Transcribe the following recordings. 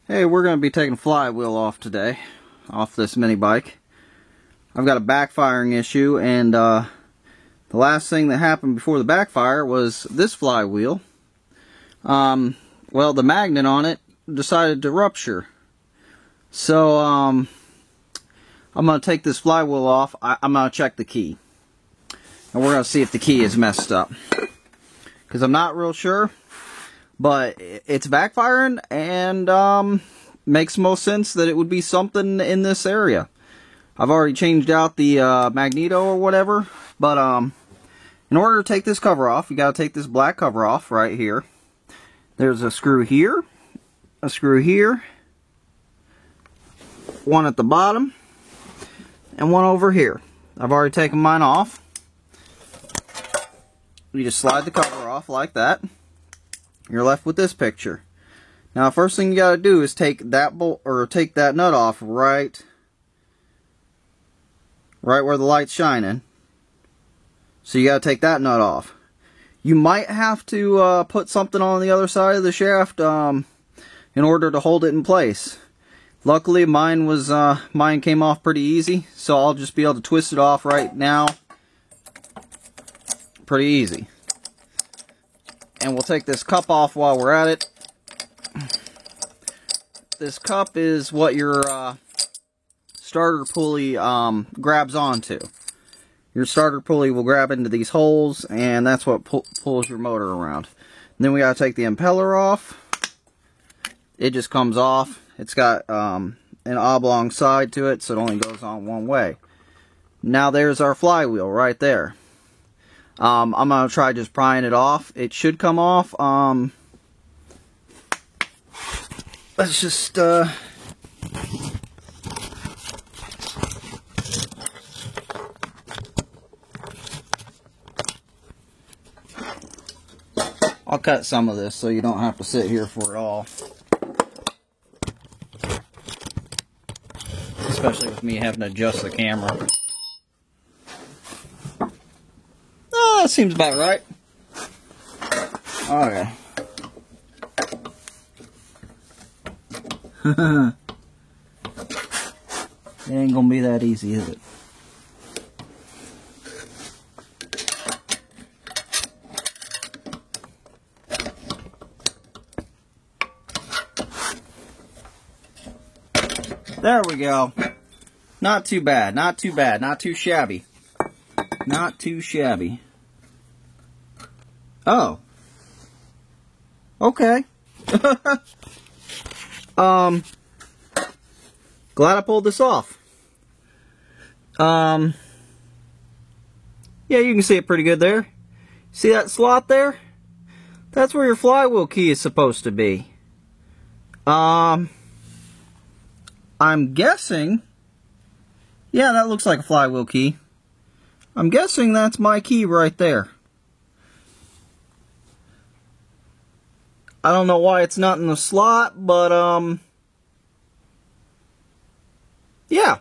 Hey, we're going to be taking flywheel off today, off this mini bike. I've got a backfiring issue, and the last thing that happened before the backfire was this flywheel. Well, the magnet on it decided to rupture. So, I'm going to take this flywheel off. I'm going to check the key. And we're going to see if the key is messed up. Because I'm not real sure. But it's backfiring, and makes most sense that it would be something in this area. I've already changed out the magneto or whatever, but in order to take this cover off, you got to take this black cover off right here. There's a screw here, one at the bottom, and one over here. I've already taken mine off. You just slide the cover off like that. You're left with this picture. Now, first thing you got to do is take that bolt, or take that nut off right where the light's shining. So you got to take that nut off. You might have to put something on the other side of the shaft in order to hold it in place. Luckily, mine came off pretty easy, so I'll just be able to twist it off right now. Pretty easy. And we'll take this cup off while we're at it. This cup is what your starter pulley grabs onto. Your starter pulley will grab into these holes, and that's what pulls your motor around. And then we gotta take the impeller off. It just comes off. It's got an oblong side to it, so it only goes on one way. Now there's our flywheel right there. I'm going to try just prying it off. It should come off. Let's just, I'll cut some of this so you don't have to sit here for it all. Especially with me having to adjust the camera. That seems about right. Okay. It ain't gonna be that easy, is it? There we go. Not too bad, not too bad, not too shabby. Not too shabby. Oh. Okay. Glad I pulled this off. Yeah, you can see it pretty good there. See that slot there? That's where your flywheel key is supposed to be. I'm guessing. Yeah, that looks like a flywheel key. I'm guessing that's my key right there. I don't know why it's not in the slot, but, yeah.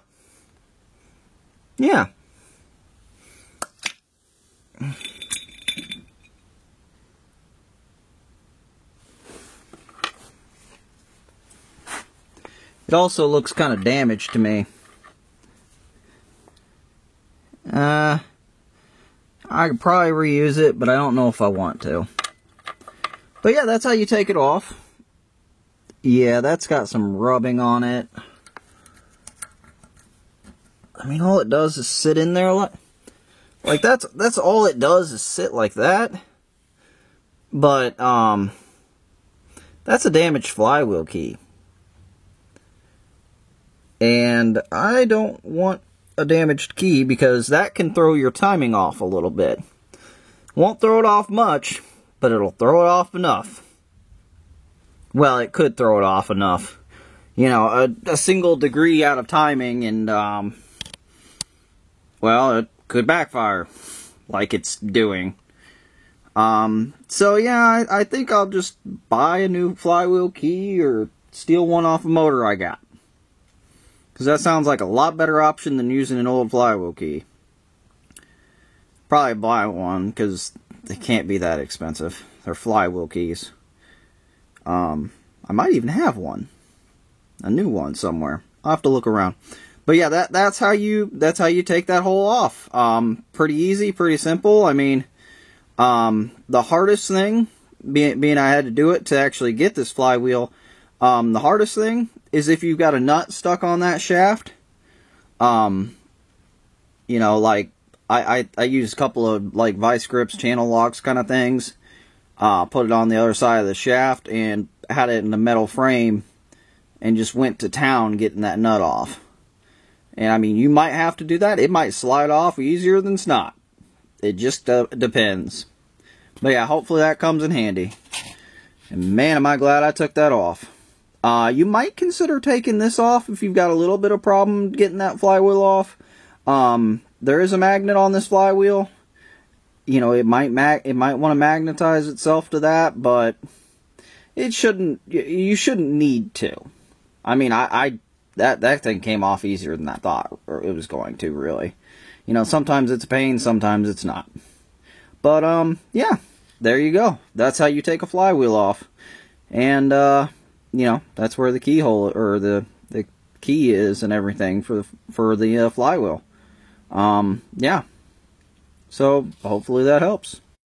Yeah. It also looks kind of damaged to me. I could probably reuse it, but I don't know if I want to. But yeah, that's how you take it off. Yeah, that's got some rubbing on it. I mean, all it does is sit in there like that's all it does is sit like that. But that's a damaged flywheel key. And I don't want a damaged key because that can throw your timing off a little bit. Won't throw it off much, but it'll throw it off enough. Well, it could throw it off enough. You know, a single degree out of timing, and, well, it could backfire, like it's doing. So yeah, I think I'll just buy a new flywheel key, or steal one off a motor I got. Because that sounds like a lot better option than using an old flywheel key. Probably buy one, because they can't be that expensive. They're flywheel keys. I might even have one. a new one somewhere. I'll have to look around. But yeah, that's how you take that hole off. Pretty easy, pretty simple. I mean, the hardest thing, being I had to do it to actually get this flywheel, the hardest thing is if you've got a nut stuck on that shaft. You know, like, I used a couple of, like, vice grips, channel locks kind of things. Put it on the other side of the shaft and had it in the metal frame and just went to town getting that nut off. And, I mean, you might have to do that. It might slide off easier than not. It just depends. But, yeah, hopefully that comes in handy. And, man, am I glad I took that off. You might consider taking this off if you've got a little bit of problem getting that flywheel off. There is a magnet on this flywheel. You know, it might want to magnetize itself to that, but it shouldn't. You shouldn't need to. I mean, that thing came off easier than I thought it was going to, really. You know, sometimes it's a pain, sometimes it's not. But yeah, there you go. That's how you take a flywheel off. And you know, that's where the keyhole or the key is and everything for the flywheel. Yeah. So hopefully that helps.